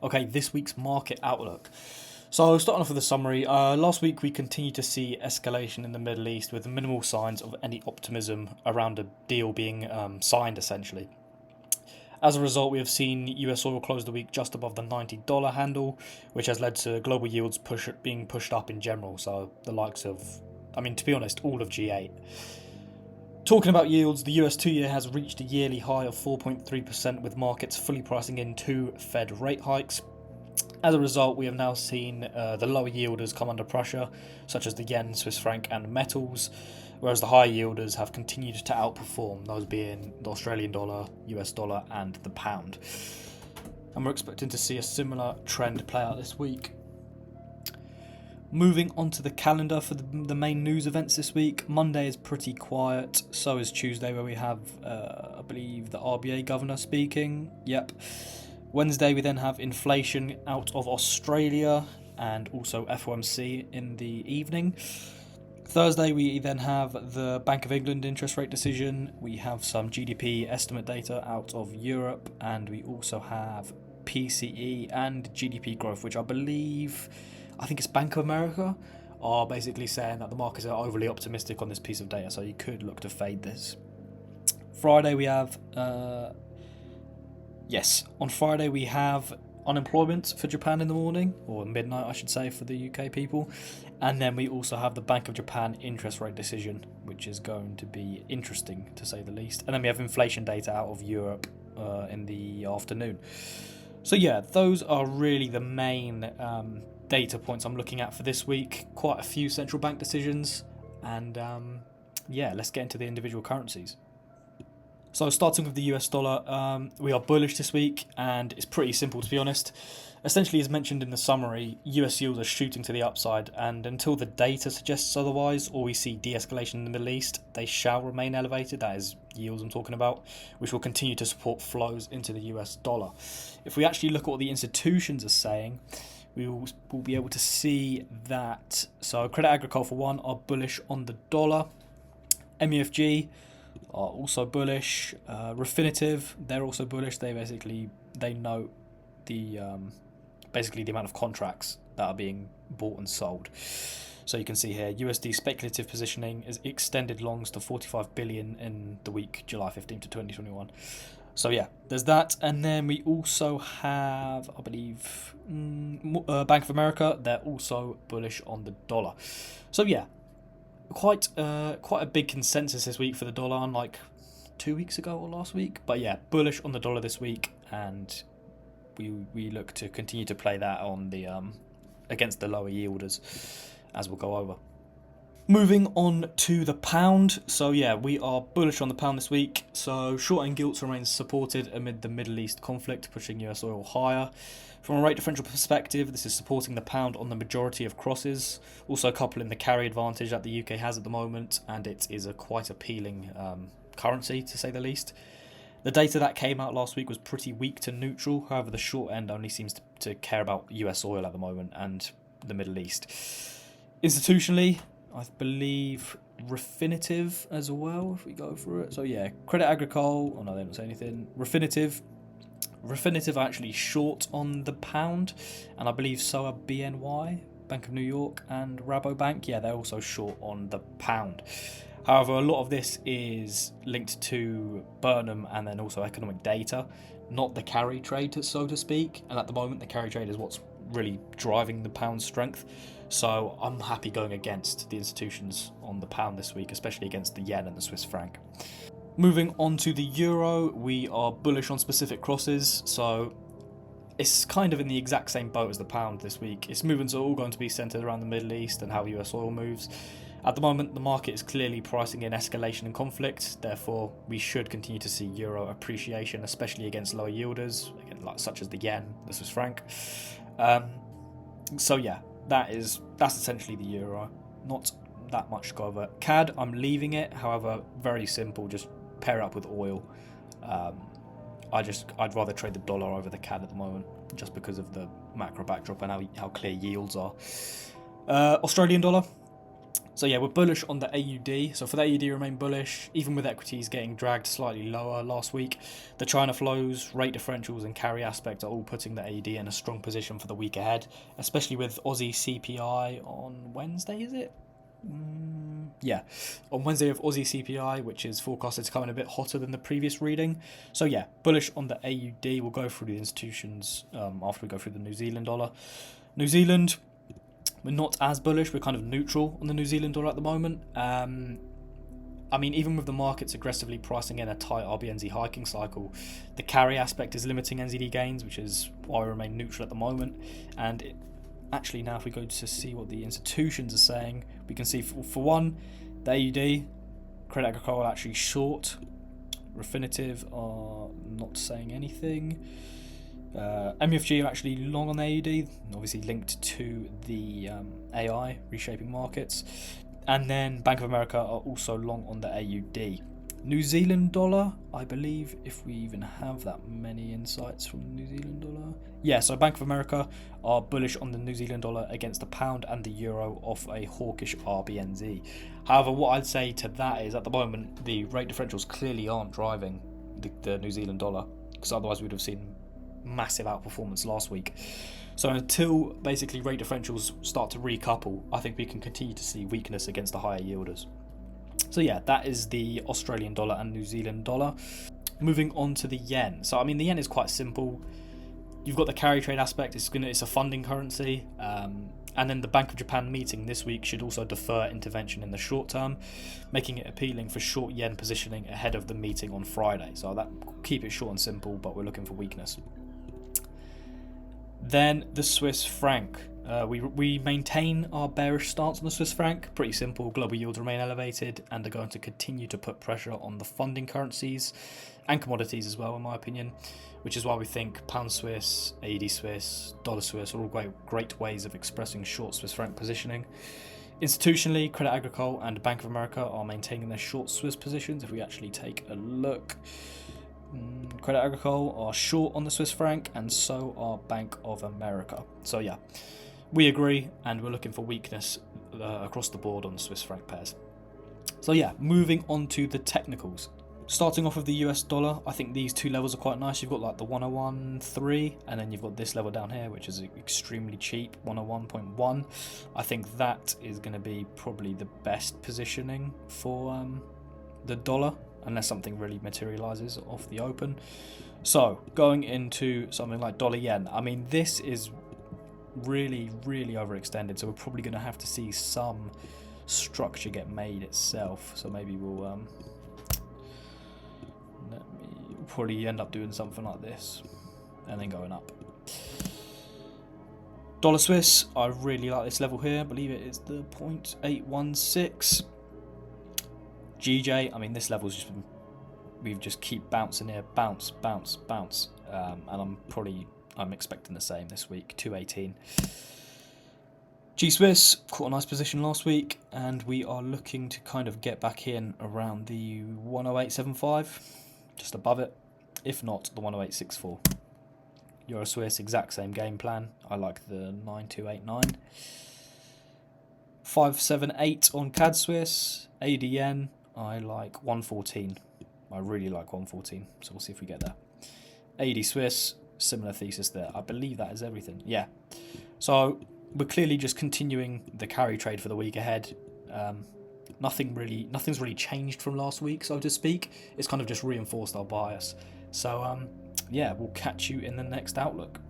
Okay, this week's market outlook. So, starting off with a summary, last week we continued to see escalation in the Middle East with minimal signs of any optimism around a deal being signed, essentially. As a result, we have seen US oil close the week just above the $90 handle, which has led to global yields being pushed up in general. So, the likes of, to be honest, all of G8. Talking about yields, the US 2-year has reached a yearly high of 4.3%, with markets fully pricing in 2 Fed rate hikes. As a result, we have now seen the lower yielders come under pressure, such as the yen, Swiss franc, and metals, whereas the higher yielders have continued to outperform, those being the Australian dollar, US dollar, and the pound. And we're expecting to see a similar trend play out this week. Moving on to the calendar for the main news events this week, Monday is pretty quiet, so is Tuesday, where we have, I believe, the RBA governor speaking. Yep. Wednesday, we then have inflation out of Australia and also FOMC in the evening. Thursday, we then have the Bank of England interest rate decision. We have some GDP estimate data out of Europe, and we also have PCE and GDP growth, which I think it's Bank of America, are basically saying that the markets are overly optimistic on this piece of data, so you could look to fade this. Friday, we have on Friday we have unemployment for Japan in the morning, or midnight I should say, for the UK people, and then we also have the Bank of Japan interest rate decision, which is going to be interesting to say the least, and then we have inflation data out of Europe in the afternoon. So yeah, those are really the main data points I'm looking at for this week. Quite a few central bank decisions, and let's get into the individual currencies. So starting with the US dollar, we are bullish this week, and it's pretty simple, to be honest. Essentially, as mentioned in the summary, US yields are shooting to the upside, and until the data suggests otherwise, or we see de-escalation in the Middle East, they shall remain elevated. That is yields I'm talking about, which will continue to support flows into the US dollar. If we actually look at what the institutions are saying, we will be able to see that. So Credit Agricole, for one, are bullish on the dollar. MUFG are also bullish. Refinitiv, they're also bullish. They note the the amount of contracts that are being bought and sold. So you can see here, USD speculative positioning is extended longs to 45 billion in the week July 15th to 2021. So yeah, there's that, and then we also have, I believe, Bank of America. They're also bullish on the dollar. So yeah, quite a big consensus this week for the dollar, unlike 2 weeks ago or last week. But yeah, bullish on the dollar this week, and we look to continue to play that on the against the lower yielders, as we'll go over. Moving on to the pound. So yeah, we are bullish on the pound this week. So short end gilts remains supported amid the Middle East conflict, pushing US oil higher. From a rate differential perspective, this is supporting the pound on the majority of crosses, also coupling the carry advantage that the UK has at the moment, and it is a quite appealing currency, to say the least. The data that came out last week was pretty weak to neutral. However, the short end only seems to care about US oil at the moment and the Middle East. Institutionally, I believe Refinitiv as well, if we go through it. So yeah, Credit Agricole, they don't say anything. Refinitiv are actually short on the pound, and I believe so are BNY, Bank of New York, and Rabobank. Yeah, they're also short on the pound. However, a lot of this is linked to Burnham and then also economic data, not the carry trade, so to speak. And at the moment, the carry trade is what's really driving the pound's strength. So I'm happy going against the institutions on the pound this week, especially against the yen and the Swiss franc. Moving on to the euro, we are bullish on specific crosses. So it's kind of in the exact same boat as the pound this week. Its movements are all going to be centered around the Middle East and how US oil moves. At the moment, the market is clearly pricing in escalation and conflict. Therefore, we should continue to see euro appreciation, especially against lower yielders, such as the yen, the Swiss franc. So yeah, that's essentially the euro. Not that much to go over. CAD, I'm leaving it. However, very simple. Just pair it up with oil. I'd rather trade the dollar over the CAD at the moment, just because of the macro backdrop and how clear yields are. Australian dollar. So yeah, we're bullish on the AUD. So for the AUD, remain bullish, even with equities getting dragged slightly lower last week. The China flows, rate differentials, and carry aspect are all putting the AUD in a strong position for the week ahead, especially with Aussie CPI on Wednesday, is it? Yeah, on Wednesday of Aussie CPI, which is forecasted to come in a bit hotter than the previous reading. So yeah, bullish on the AUD. We'll go through the institutions after we go through the New Zealand dollar. New Zealand, we're not as bullish. We're kind of neutral on the New Zealand dollar at the moment. I mean, even with the markets aggressively pricing in a tight RBNZ hiking cycle, the carry aspect is limiting NZD gains, which is why we remain neutral at the moment. And actually, now if we go to see what the institutions are saying, we can see for one, the AUD, Credit Agricole are actually short. Refinitiv are not saying anything. MUFG are actually long on the AUD, obviously linked to the AI reshaping markets. And then Bank of America are also long on the AUD. New Zealand dollar, I believe, if we even have that many insights from New Zealand dollar. Yeah, so Bank of America are bullish on the New Zealand dollar against the pound and the euro off a hawkish RBNZ. However, what I'd say to that is at the moment, the rate differentials clearly aren't driving the New Zealand dollar, because otherwise we'd have seen massive outperformance last week. So until basically rate differentials start to recouple, I think we can continue to see weakness against the higher yielders. So yeah, that is the Australian dollar and New Zealand dollar. Moving on to the yen. So I mean, the yen is quite simple. You've got the carry trade aspect. It's a funding currency, and then the Bank of Japan meeting this week should also defer intervention in the short term, making it appealing for short yen positioning ahead of the meeting on Friday. So that keep it short and simple, but we're looking for weakness. Then the Swiss franc. We maintain our bearish stance on the Swiss franc. Pretty simple. Global yields remain elevated and are going to continue to put pressure on the funding currencies and commodities as well, in my opinion, which is why we think pound Swiss, AED Swiss, dollar Swiss are all great ways of expressing short Swiss franc positioning. Institutionally, Credit Agricole and Bank of America are maintaining their short Swiss positions. If we actually take a look, Credit Agricole are short on the Swiss franc, and so are Bank of America. So yeah, we agree, and we're looking for weakness across the board on the Swiss franc pairs. So yeah, moving on to the technicals. Starting off with the US dollar, I think these two levels are quite nice. You've got like the 101.3, and then you've got this level down here, which is extremely cheap, 101.1. I think that is going to be probably the best positioning for the dollar, unless something really materializes off the open. So going into something like dollar yen, I mean, this is really overextended, so we're probably going to have to see some structure get made itself. So maybe we'll probably end up doing something like this and then going up. Dollar Swiss, I really like this level here. I believe it is the 0.816. GJ, I mean, this level's just been, we just keep bouncing here, bounce, and I'm expecting the same this week, 218. G Swiss caught a nice position last week, and we are looking to kind of get back in around the 108.75, just above it, if not the 108.64. Euro Swiss, exact same game plan. I like the 9289. 578 on CAD Swiss. ADN, I like 114. I really like 114, so we'll see if we get there. AD Swiss, similar thesis there. I believe that is everything. Yeah. So we're clearly just continuing the carry trade for the week ahead. Nothing's really changed from last week, so to speak. It's kind of just reinforced our bias. So yeah, we'll catch you in the next outlook.